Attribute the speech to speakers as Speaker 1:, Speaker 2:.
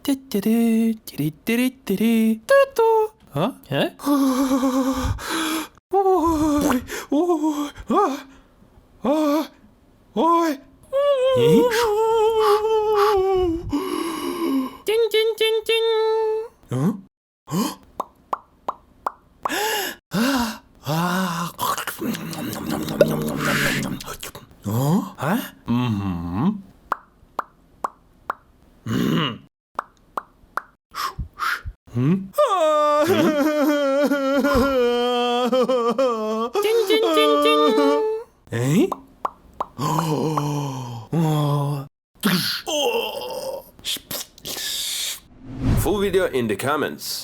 Speaker 1: 띠띠리 띠리띠리띠리 뚜뚜. 어? 예? 띵띵띵띵. 어? 어? 아? 띵띵띵띵. 에이?
Speaker 2: Full video in the comments.